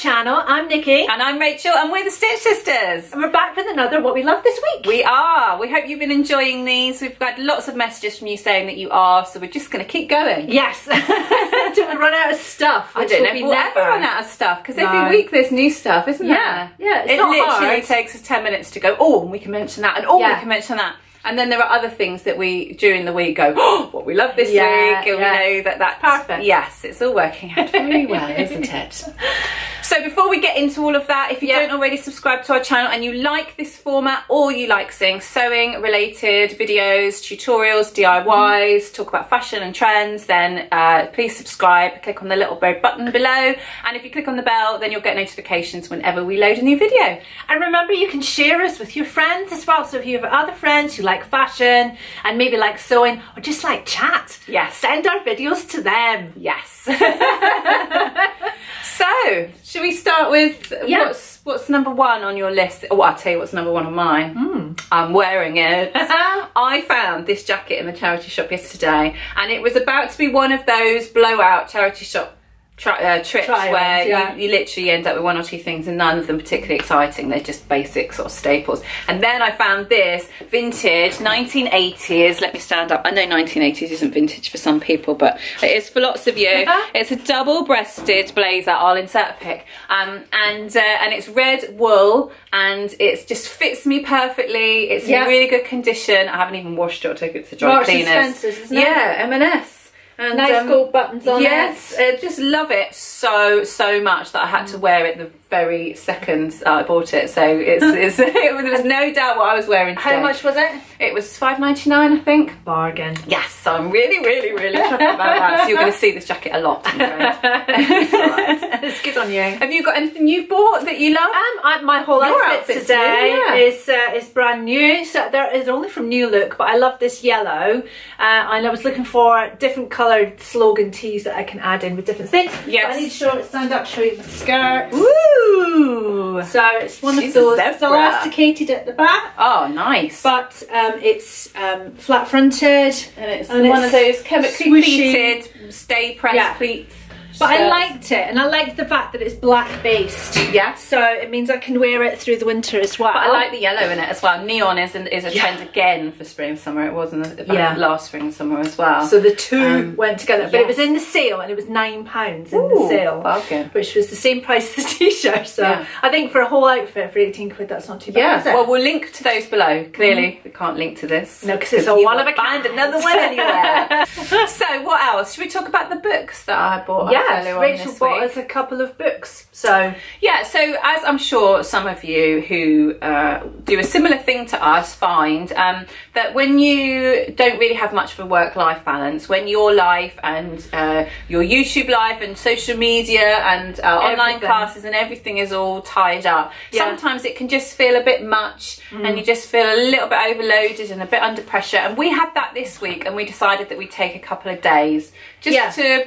channel. I'm Nikki. And I'm Rachel, and we're the Stitch Sisters. And we're back with another What We Love This Week. We are. We hope you've been enjoying these. We've got lots of messages from you saying that you are, so we're just going to keep going. Yes. Until we run out of stuff. I don't know if we'll ever run out of stuff, because every week there's new stuff, isn't there? Yeah, it literally takes us 10 minutes to go, oh, and we can mention that, and we can mention that. And then there are other things that we, during the week, go, oh, what we love this week, and we know that that's perfect. Yes, it's all working out very well, isn't it? So before we get into all of that, if you don't already subscribe to our channel and you like this format, or you like seeing sewing related videos, tutorials, DIYs, talk about fashion and trends, then please subscribe, click on the little red button below, and if you click on the bell, then you'll get notifications whenever we load a new video. And remember, you can share us with your friends as well, so if you have other friends who like fashion and maybe like sewing or just like chat, send our videos to them. Yes. So should we start with what's number one on your list? Oh, I'll tell you what's number one on mine. I'm wearing it. I found this jacket in the charity shop yesterday, and it was about to be one of those blowout charity shop trips where you literally end up with one or two things and none of them particularly exciting. They're just basic sort of staples. And then I found this vintage 1980s. Let me stand up. I know 1980s isn't vintage for some people, but it is for lots of you. It's a double-breasted blazer. I'll insert a pic. And it's red wool, and it just fits me perfectly. It's in really good condition. I haven't even washed it or taken it to dry cleaners. Spencer's, isn't it? Yeah, M&S. And nice gold buttons on it. Yes, I just love it so much that I had to wear it the very second I bought it. So there was no doubt what I was wearing today. How much was it? It was $5.99, I think. Bargain. Yes, so I'm really chuffed about that. So you're going to see this jacket a lot, I'm afraid. It's all right. It's good on you. Have you got anything you've bought that you love? My whole outfit today is brand new. So there is only from New Look, but I love this yellow. And I was looking for different coloured slogan tees that I can add in with different things. Yes. But I need to stand up, show you the skirt. Ooh. So it's one of those. It's elasticated at the back. Oh, nice. But it's flat fronted, and it's one of those chemically pleated, stay pressed pleats. But I liked it, and I liked the fact that it's black based. Yeah. So it means I can wear it through the winter as well. But I like the yellow in it as well. Neon is a trend again for spring and summer. It was in the last spring and summer as well. So the two went together. But it was in the sale, and it was £9 in the sale. Bargain. Which was the same price as the t-shirt. So I think for a whole outfit for 18 quid, that's not too bad, is it? Well, we'll link to those below. Clearly, we can't link to this. No, because it's a one of a kind. Find another one anywhere. So what else? Should we talk about the books that I bought? Yes, Rachel bought us a couple of books. So so as I'm sure some of you who do a similar thing to us find that when you don't really have much of a work-life balance, when your life and your YouTube life and social media and online classes and everything is all tied up, sometimes it can just feel a bit much and you just feel a little bit overloaded and a bit under pressure. And we had that this week, and we decided that we'd take a couple of days just to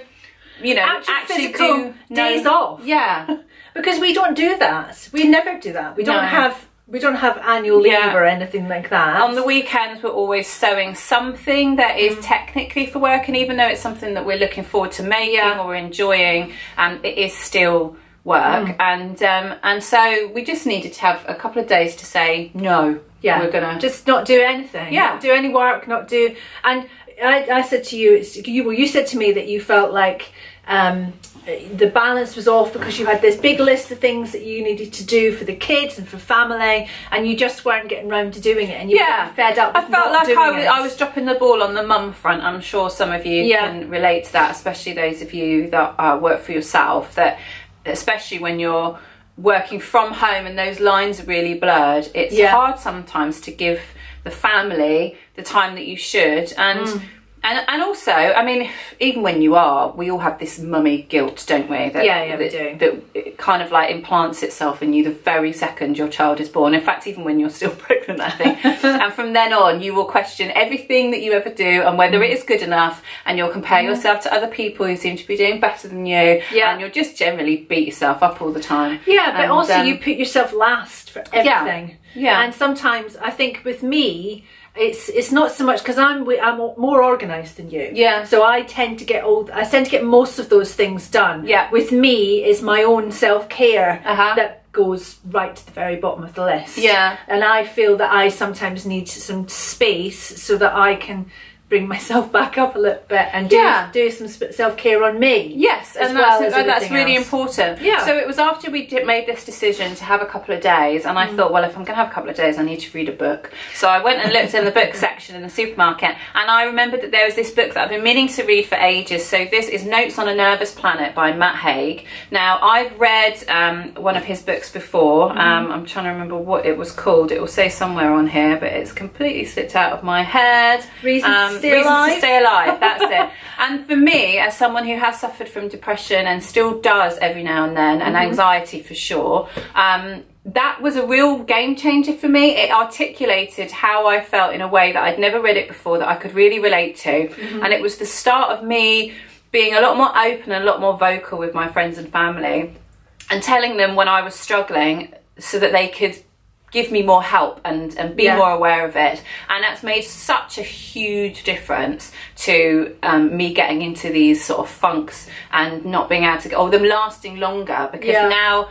actually do days off. Yeah. Because we don't do that. We never do that. We don't have annual leave or anything like that. On the weekends we're always sewing something that is technically for work, and even though it's something that we're looking forward to making or we're enjoying, it is still work. And so we just needed to have a couple of days to say no. Yeah. We're gonna just not do anything. Yeah. Not do any work, not do. And I said to you, you said to me that you felt like the balance was off because you had this big list of things that you needed to do for the kids and for family, and you just weren't getting round to doing it, and you were fed up with I felt like I was dropping the ball on the mum front. I'm sure some of you can relate to that, especially those of you that work for yourself, that especially when you're working from home and those lines are really blurred, it's hard sometimes to give the family the time that you should. And also, I mean, even when we all have this mummy guilt, don't we? That, we do. That it kind of like implants itself in you the very second your child is born. In fact, even when you're still pregnant, I think. And from then on, you will question everything that you ever do and whether it is good enough. And you'll compare yourself to other people who seem to be doing better than you. Yeah. And you'll just generally beat yourself up all the time. Yeah, but also you put yourself last for everything. Yeah. And sometimes I think with me, it's not so much because I'm more organized than you. Yeah. So I tend to get most of those things done. Yeah. With me is my own self-care Uh-huh. that goes right to the very bottom of the list. Yeah. And I feel that I sometimes need some space so that I can bring myself back up a little bit and do some self-care on me. Yes, and that's really important. Yeah. So it was after we made this decision to have a couple of days, and I thought, well, if I'm going to have a couple of days, I need to read a book. So I went and looked in the book section in the supermarket, and I remembered that there was this book that I've been meaning to read for ages. So this is Notes on a Nervous Planet by Matt Haig. Now, I've read one of his books before. I'm trying to remember what it was called. It will say somewhere on here, but it's completely slipped out of my head. Reasons to Stay Alive, that's it. And for me, as someone who has suffered from depression and still does every now and then, and anxiety for sure, that was a real game changer for me. It articulated how I felt in a way that I'd never read it before, that I could really relate to. And it was the start of me being a lot more open and a lot more vocal with my friends and family, and telling them when I was struggling so that they could give me more help and be more aware of it. And that's made such a huge difference to me getting into these sort of funks and not being able to get, or them lasting longer, because now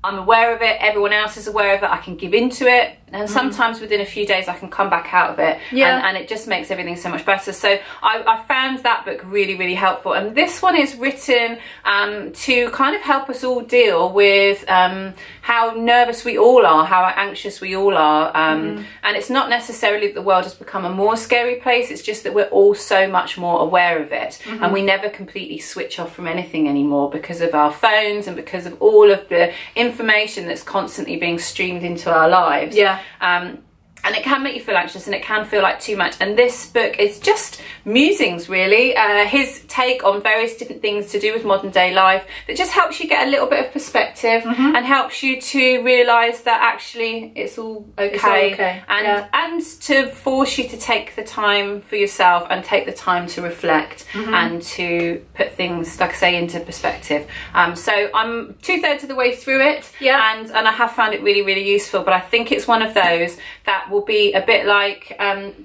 I'm aware of it, everyone else is aware of it, I can give into it, and sometimes within a few days I can come back out of it, and it just makes everything so much better. So I found that book really, really helpful. And this one is written to kind of help us all deal with how nervous we all are, how anxious we all are, and it's not necessarily that the world has become a more scary place, it's just that we're all so much more aware of it, and we never completely switch off from anything anymore because of our phones and because of all of the information that's constantly being streamed into our lives. And it can make you feel anxious, and it can feel like too much. And this book is just musings, really. His take on various different things to do with modern day life that just helps you get a little bit of perspective and helps you to realise that actually it's all okay. It's all okay. And to force you to take the time for yourself and take the time to reflect and to put things, like I say, into perspective. So I'm 2/3 of the way through it, and I have found it really, really useful. But I think it's one of those that will be a bit like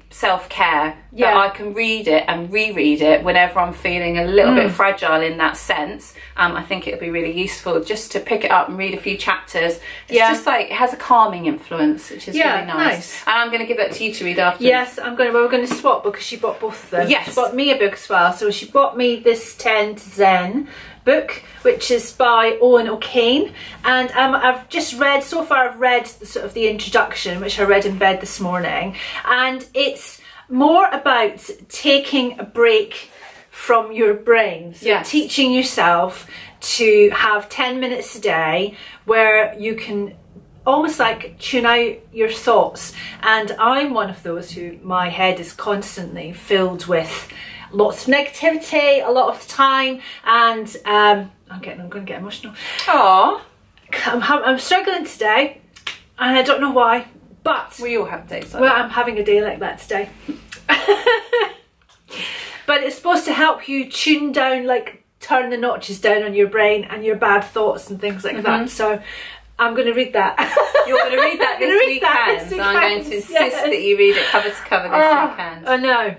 self-care, that I can read it and reread it whenever I'm feeling a little bit fragile in that sense. I think it would be really useful just to pick it up and read a few chapters. It's just like, it has a calming influence, which is really nice. And I'm going to give that to you to read after. Yes, we're going to swap because she bought both of them. Yes. She bought me a book as well. So she bought me this To Zen book, which is by Owen O'Kane, and I've just read, so far I've read sort of the introduction, which I read in bed this morning, and it's more about taking a break from your brain. So teaching yourself to have 10 minutes a day where you can almost like tune out your thoughts. And I'm one of those who, my head is constantly filled with lots of negativity a lot of the time, and I'm going to get emotional. Aww. I'm struggling today, and I don't know why, but we all have days like that. I'm having a day like that today. But it's supposed to help you tune down, like turn the notches down on your brain and your bad thoughts and things like that. So I'm going to read that. You're going to read that this weekend. So I'm going to insist that you read it cover to cover this weekend. I know.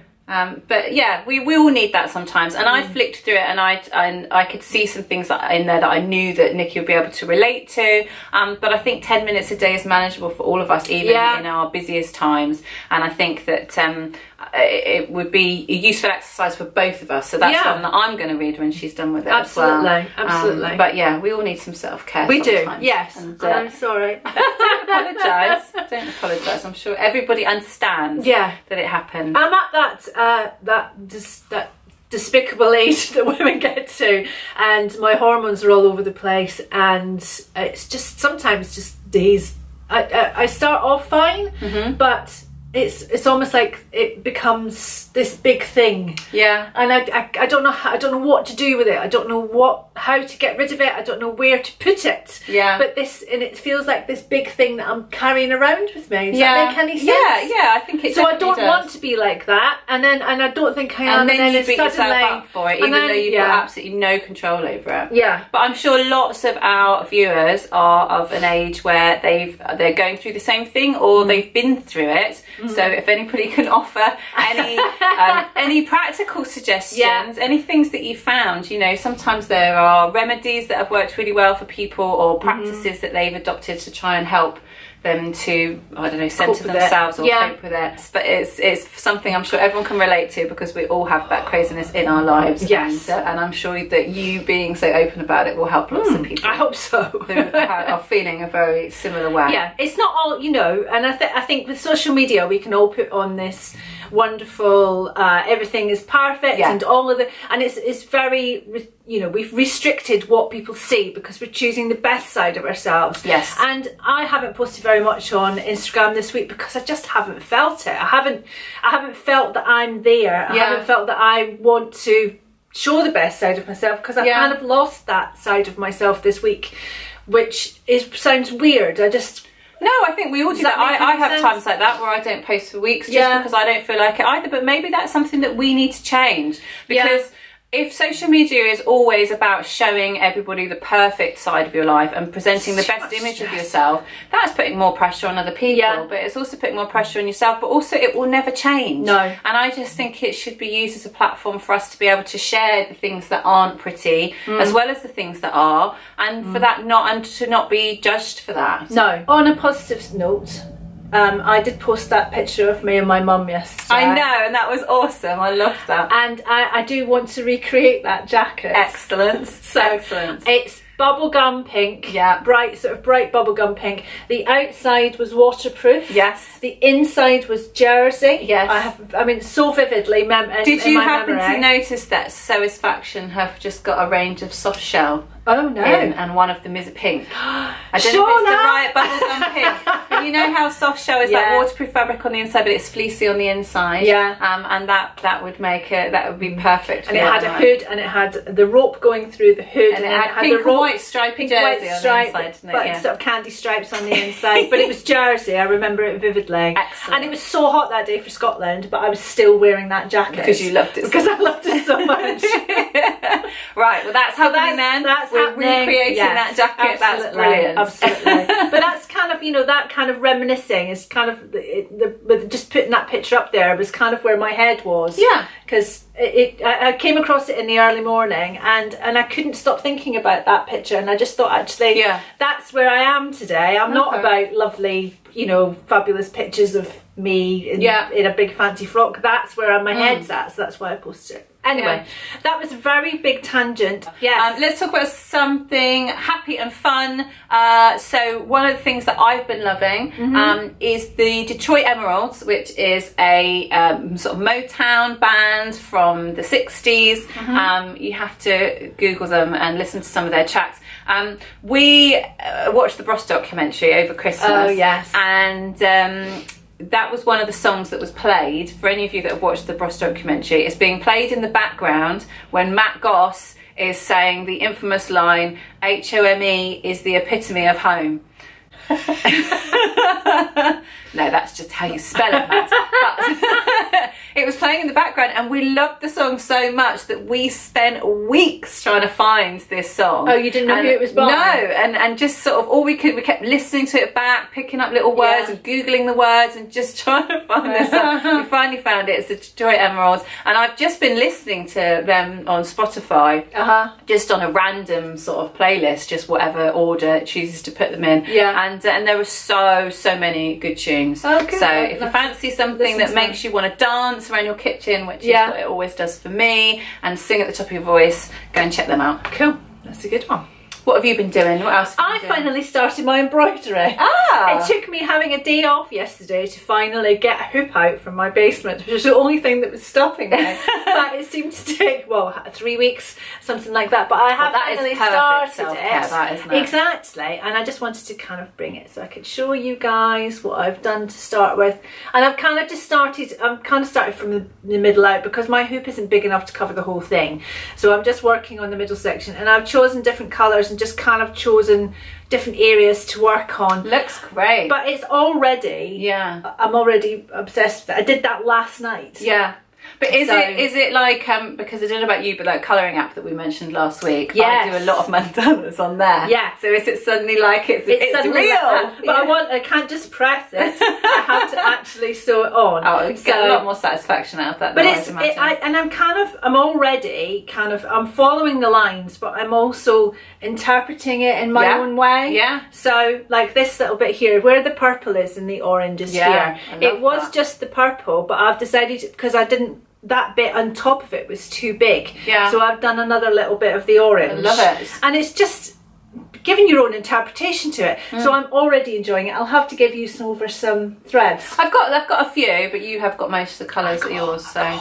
But yeah, we all need that sometimes. And I flicked through it, and I could see some things in there that I knew that Nikki would be able to relate to. But I think 10 minutes a day is manageable for all of us, even in our busiest times. And I think that it would be a useful exercise for both of us. So that's one that I'm going to read when she's done with it as well. Absolutely. But yeah, we all need some self-care. We sometimes. do, yes. And I'm sorry. Don't apologise. Don't apologise. I'm sure everybody understands that it happens. I'm at that despicable age that women get to, and my hormones are all over the place, and it's just sometimes just days. I start off fine, but it's almost like it becomes this big thing. And I don't know what to do with it. I don't know how to get rid of it. I don't know where to put it. But it feels like this big thing that I'm carrying around with me. Does that make any sense? Yeah, I think it so I don't want to be like that, and I don't think I am. And then you beat yourself up for it, even though you've got absolutely no control over it. But I'm sure lots of our viewers are of an age where they're going through the same thing, or they've been through it, So if anybody can offer any practical suggestions, any things that you found, you know, sometimes there are remedies that have worked really well for people, or practices that they've adopted to try and help them to, I don't know, center themselves or cope with it. But it's something I'm sure everyone can relate to, because we all have that craziness in our lives. Yes. And I'm sure that you being so open about it will help lots of people. I hope so. Who are feeling a very similar way. Yeah, it's not all, you know, and I think with social media we can all put on this wonderful everything is perfect and all of it, and it's very, you know, we've restricted what people see because we're choosing the best side of ourselves. Yes. And I haven't posted very much on Instagram this week because I just haven't felt it. I haven't felt that I'm there. I haven't felt that I want to show the best side of myself, because I kind of lost that side of myself this week, which sounds weird. No, I think we all do that. I have times like that where I don't post for weeks just because I don't feel like it either. But maybe that's something that we need to change, because if social media is always about showing everybody the perfect side of your life and presenting the best image of yourself, that's putting more pressure on other people, but it's also putting more pressure on yourself, but also it will never change. No. And I just think it should be used as a platform for us to be able to share the things that aren't pretty as well as the things that are, and for that to not be judged for that. No. On a positive note, I did post that picture of me and my mum yesterday. I know, and that was awesome. I loved that. And I do want to recreate that jacket. Excellent. Excellent. It's bubblegum pink. Yeah. Sort of bright bubblegum pink. The outside was waterproof. Yes. The inside was jersey. Yes. I mean, so vividly. Did you happen to notice that Satisfaction have just got a range of soft shell? Oh no! And one of them is a pink. I don't know if it's the right bubblegum pink. But you know how soft shell is that waterproof fabric on the inside, but it's fleecy on the inside. Yeah. And that would make it. That would be perfect. And it had a hood, and it had the rope going and the hood, and it had pink and white stripy jersey on the inside, didn't it? But sort of candy stripes on the inside. But it was jersey. I remember it vividly. Excellent. And it was so hot that day for Scotland, but I was still wearing that jacket because you loved it. Because I loved it so much. Right. Well, that's happening then. We're recreating that jacket. That's brilliant. Absolutely. But that's kind of, you know, that kind of reminiscing is kind of with just putting that picture up there was kind of where my head was. Yeah. Because I came across it in the early morning, and I couldn't stop thinking about that picture, and I just thought, actually, that's where I am today. I'm not about lovely, you know, fabulous pictures of me in a big fancy frock. That's where my head's at, so that's why I posted it. Anyway, that was a very big tangent. Yes. Let's talk about something happy and fun. So one of the things that I've been loving is the Detroit Emeralds, which is a sort of Motown band from the 60s. You have to Google them and listen to some of their tracks. We watched the Bros documentary over Christmas. Oh, yes. And that was one of the songs that was played. For any of you that have watched the Bros documentary, it's being played in the background when Matt Goss is saying the infamous line, "HOME is the epitome of home." No, that's just how you spell it, Matt. But it was playing in the background, and we loved the song so much that we spent weeks trying to find this song. Oh, you didn't know who it was by? No, and just sort of we kept listening to it back, picking up little words and Googling the words and just trying to find this song. We finally found it. It's the Detroit Emeralds, and I've just been listening to them on Spotify, just on a random sort of playlist, just whatever order it chooses to put them in. And there were so many good tunes. Okay. So if you fancy something that makes you want to dance around your kitchen, which is what it always does for me, and sing at the top of your voice, go and check them out. Cool. That's a good one. What have you been doing? What else have you been doing? Finally started my embroidery. It took me having a day off yesterday to finally get a hoop out from my basement, which was the only thing that was stopping me. But it seemed to take, 3 weeks, something like that. But I have finally started it. That, isn't it? Exactly. And I just wanted to kind of bring it so I could show you guys what I've done to start with. And I've kind of just started, from the middle out, because my hoop isn't big enough to cover the whole thing. So I'm just working on the middle section, and I've chosen different colours and just kind of chosen different areas to work on. Looks great. But it's already, I'm already obsessed with it. I did that last night. Yeah. But is it like, because I don't know about you, but that colouring app that we mentioned last week, yes. I do a lot of mandalas on there. Yeah. So is it suddenly like it's real? Like but I can't just press it. I have to actually sew it on. Oh, you get a lot more satisfaction out of that. But I'm following the lines, but I'm also interpreting it in my own way. Yeah. So like this little bit here, where the purple is and the orange is here. It was just the purple, but I've decided, because that bit on top of it was too big. Yeah. So I've done another little bit of the orange. I love it. And it's just giving your own interpretation to it. So I'm already enjoying it. I'll have to give you some threads. I've got a few, but you have got most of the colours at yours, so.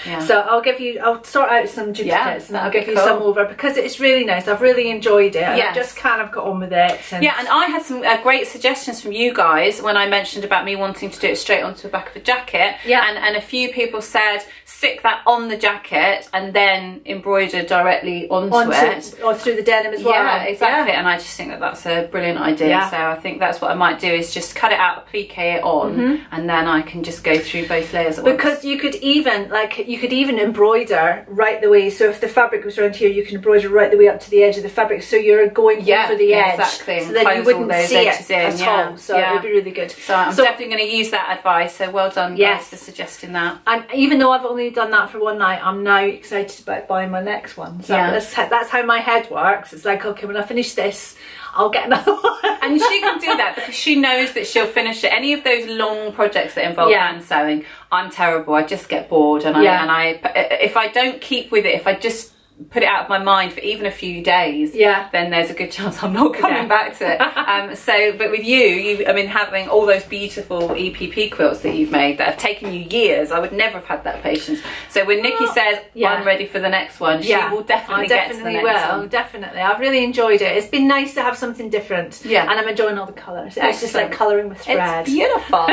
Yeah. So I'll sort out some duplicates and I'll give you some over, because it's really nice. I've really enjoyed it. I've just kind of got on with it. And and I had some great suggestions from you guys when I mentioned about me wanting to do it straight onto the back of a jacket. Yeah. And a few people said stick that on the jacket and then embroider directly onto it. Or through the denim as well. Yeah, exactly. Yeah. And I just think that that's a brilliant idea. Yeah. So I think that's what I might do, is just cut it out, applique it on, and then I can just go through both layers at once. Because you could even embroider right the way. So if the fabric was around here, you can embroider right the way up to the edge of the fabric. So you're going over the edge. Exactly. So that you wouldn't see it at all. So it would be really good. So I'm definitely going to use that advice. So well done, guys, for suggesting that. And even though I've only done that for one night, I'm now excited about buying my next one. So that's how my head works. It's like, okay, when I finish this, I'll get another one. And she can do that because she knows that she'll finish it. Any of those long projects that involve hand sewing, I'm terrible. I just get bored, and if I don't keep with it, if I just put it out of my mind for even a few days, then there's a good chance I'm not coming back to it. But with you, having all those beautiful EPP quilts that you've made that have taken you years, I would never have had that patience. So when Nikki says I'm ready for the next one, she will definitely get to the next one. Definitely. I've really enjoyed it. It's been nice to have something different. Yeah. And I'm enjoying all the colours. It's just like colouring with thread. It's beautiful.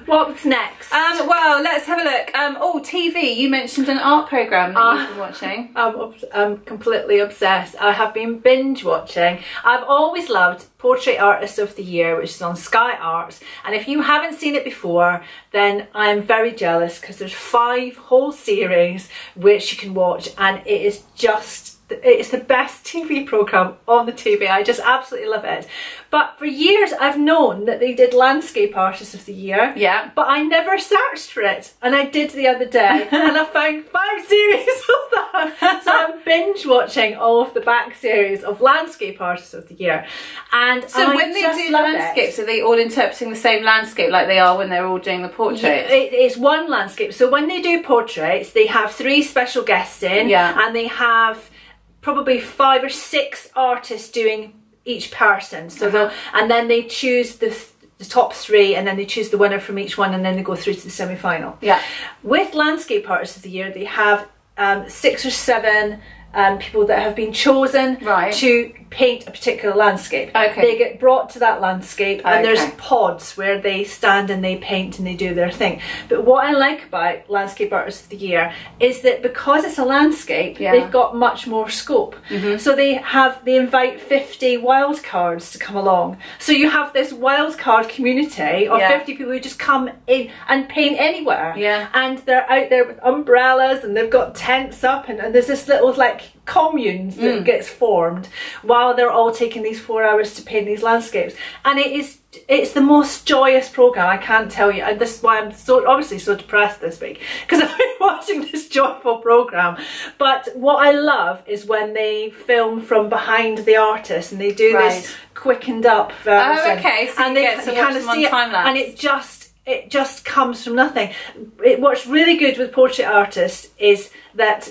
What's next? Well, let's have a look. TV. You mentioned an art programme that you've been watching. I'm completely obsessed. I have been binge watching. I've always loved Portrait Artist of the Year, which is on Sky Arts, and if you haven't seen it before, then I'm very jealous, because there's 5 whole series which you can watch, and it's the best TV programme on the TV. I just absolutely love it. But for years I've known that they did Landscape Artist of the Year. Yeah. But I never searched for it. And I did the other day and I found 5 series of that. So I'm binge watching all of the back series of Landscape Artist of the Year. And so when they do landscapes, are they all interpreting the same landscape like they are when they're all doing the portraits? Yeah, it's one landscape. So when they do portraits, they have 3 special guests in, and they have probably 5 or 6 artists doing each person. So and then they choose the top 3, and then they choose the winner from each one, and then they go through to the semi-final. Yeah. With Landscape Artists of the Year, they have 6 or 7 people that have been chosen to paint a particular landscape. Okay. They get brought to that landscape, and there's pods where they stand and they paint and they do their thing. But what I like about Landscape Artist of the Year is that because it's a landscape, they've got much more scope. So they invite 50 wild cards to come along. So you have this wild card community of 50 people who just come in and paint anywhere. Yeah. And they're out there with umbrellas, and they've got tents up, and there's this little like communes that gets formed while they're all taking these 4 hours to paint these landscapes, and it's the most joyous program, I can't tell you. And this is why I'm obviously so depressed this week, because I've been watching this joyful program. But what I love is when they film from behind the artist, and they do this quickened up version. Oh, okay. So and you kind of see it, and it just comes from nothing. What's really good with Portrait Artist is that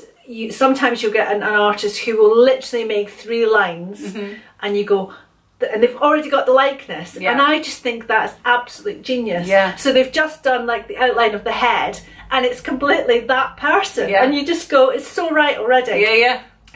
sometimes you'll get an artist who will literally make 3 lines, and you go, and they've already got the likeness, and I just think that's absolute genius. So they've just done like the outline of the head, and it's completely that person, and you just go, it's so right already.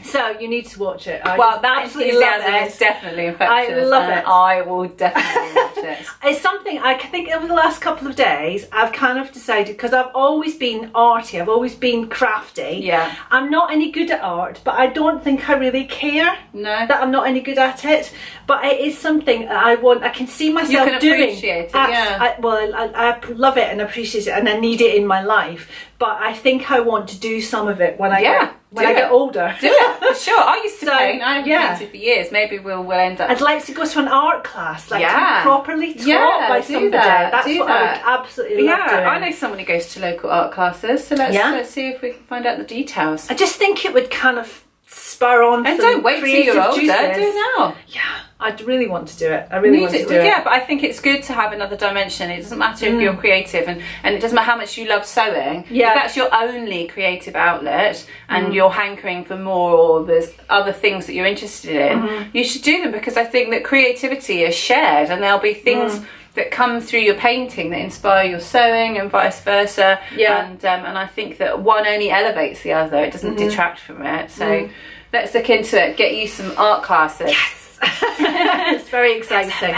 So you need to watch it. That enthusiasm is definitely infectious. I love it. I will definitely watch project? It's something I think over the last couple of days I've kind of decided, because I've always been arty, I've always been crafty. Yeah. I'm not any good at art, but I don't think I really care that I'm not any good at it. But it is something that I can see myself doing. Appreciate it, yeah. I love it and appreciate it, and I need it in my life. But I think I want to do some of it when I get older. Do it, for sure. I used to paint. I've painted for years. Maybe we'll end up... I'd like to go to an art class, like to be properly taught by somebody. That's what I would absolutely love doing. I know someone who goes to local art classes, so let's see if we can find out the details. I just think it would kind of spur on and don't wait till you're older, do it now. Yeah, I'd really want to do it. I really want to do it. Yeah, but I think it's good to have another dimension. It doesn't matter if you're creative, and it doesn't matter how much you love sewing. Yeah. If that's your only creative outlet and you're hankering for more, or there's other things that you're interested in, you should do them, because I think that creativity is shared, and there'll be things that come through your painting that inspire your sewing, and vice versa. Yeah. And I think that one only elevates the other. It doesn't detract from it. So let's look into it. Get you some art classes. Yes. It's very exciting.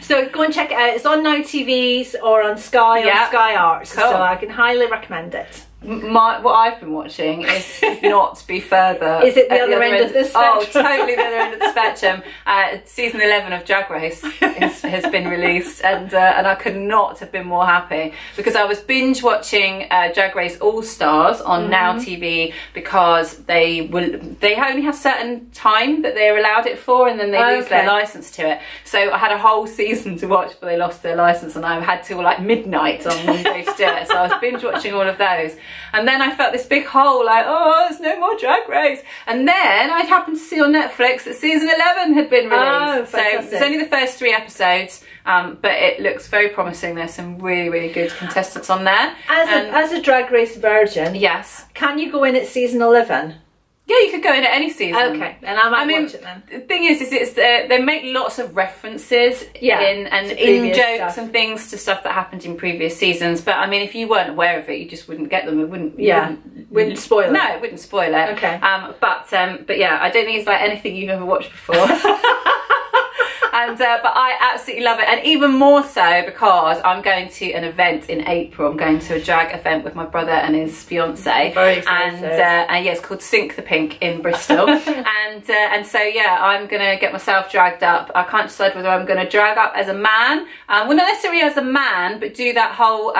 So go and check it out. It's on Now TVs or on Sky, on Sky Arts. Cool. So I can highly recommend it. What I've been watching is Not Be Further. Is it the other end of the spectrum? Oh, totally the other end of the spectrum. Season 11 of Drag Race has been released, and I could not have been more happy, because I was binge watching Drag Race All Stars on Now TV, because they only have certain time that they're allowed it for, and then they lose their license to it. So I had a whole season to watch before they lost their license, and I had till like midnight on Monday to do it. So I was binge watching all of those. And then I felt this big hole, like, oh, there's no more Drag Race. And then I happened to see on Netflix that season 11 had been released. So it's only the first 3 episodes, but it looks very promising. There's some really, really good contestants on there. As a Drag Race virgin, yes, can you go in at season 11? Yeah, you could go in at any season. Okay, and I might watch it then. The thing is they make lots of references in jokes stuff and things to stuff that happened in previous seasons. But I mean, if you weren't aware of it, you just wouldn't get them. It wouldn't. Wouldn't spoil it. No, it wouldn't spoil it. Okay. But yeah, I don't think it's like anything you've ever watched before. But I absolutely love it, and even more so because I'm going to an event in April. I'm going to a drag event with my brother and his fiance. Very excited. And yeah, it's called Sink the Pink in Bristol. and so yeah, I'm gonna get myself dragged up. I can't decide whether I'm gonna drag up as a man, well, not necessarily as a man, but do that whole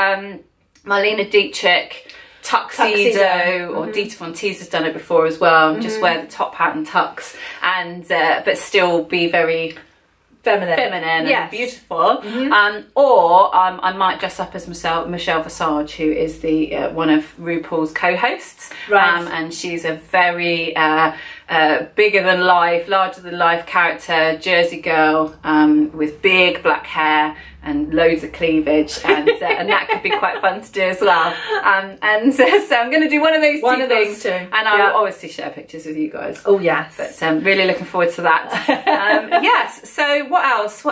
Marlene Dietrich tuxedo. Or Dita Von Teese has done it before as well. Just wear the top hat and tux, and but still be very feminine and beautiful. Or I might dress up as Michelle Visage, who is the one of RuPaul's co-hosts, and she's a very bigger than life, larger than life character, Jersey girl, with big black hair and loads of cleavage, and that could be quite fun to do as well. So I'm going to do one of those things, two. And I will obviously share pictures with you guys. Oh yes, but I'm really looking forward to that. Yes. So what else?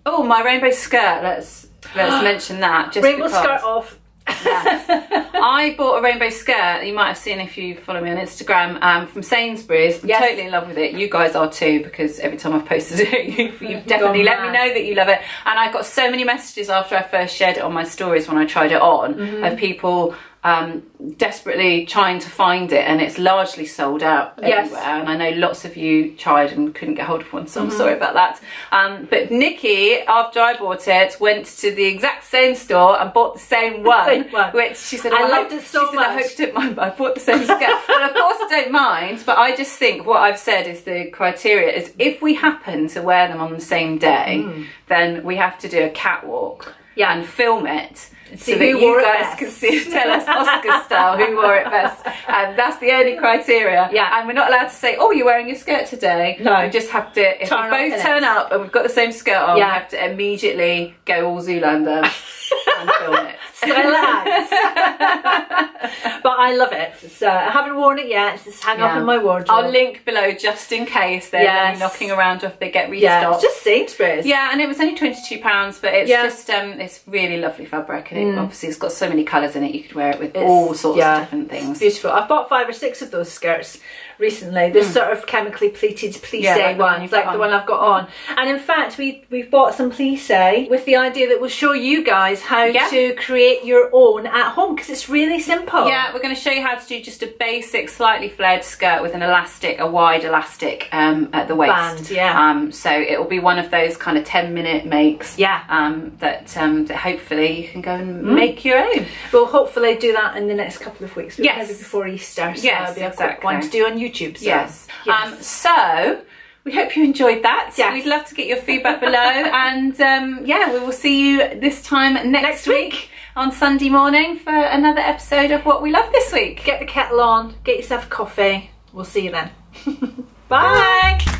Oh, my rainbow skirt. Let's mention that. Just rainbow skirt off. Yes. I bought a rainbow skirt, you might have seen if you follow me on Instagram, from Sainsbury's. I'm totally in love with it. You guys are too, because every time I've posted it, you've definitely let me know that you love it. And I got so many messages after I first shared it on my stories when I tried it on, of people desperately trying to find it, and it's largely sold out everywhere. And I know lots of you tried and couldn't get hold of one, so I'm sorry about that. But Nikki, after I bought it, went to the exact same store and bought the same one, which she said, I loved it so much. I bought the same skirt. But of course I don't mind, but I just think what I've said is the criteria is if we happen to wear them on the same day, then we have to do a catwalk and film it. So that you guys can tell us Oscar style who wore it best, and that's the only criteria. And we're not allowed to say, oh, you're wearing your skirt today. No, we just have to, if we both turn up and we've got the same skirt on, we have to immediately go all Zoolander. and film it. Style it out. But I love it. So I haven't worn it yet. It's just hang up in my wardrobe. I'll link below just in case there's any knocking around or if they get restocked. Yeah, it's just Sainsbury's. Yeah, and it was only £22, but it's just it's really lovely fabric, and it, obviously it's got so many colours in it. You could wear it with all sorts of different things. It's beautiful. I've bought 5 or 6 of those skirts recently. This sort of chemically pleated plissé ones, like the one I've got on. And in fact, we've bought some plissé with the idea that we'll show you guys how to create your own at home, because it's really simple. Yeah, we're going to show you how to do just a basic, slightly flared skirt with an elastic, a wide elastic at the waist. Band, so it will be one of those kind of 10-minute makes. That hopefully you can go and make your own. We'll hopefully do that in the next couple of weeks. Yes, maybe before Easter. So yes, it'll be a quick one to do on YouTube. So. Yes. So we hope you enjoyed that. Yes. We'd love to get your feedback below, and we will see you this time next week on Sunday morning for another episode of What We Love This Week. Get the kettle on, get yourself a coffee. We'll see you then. Bye.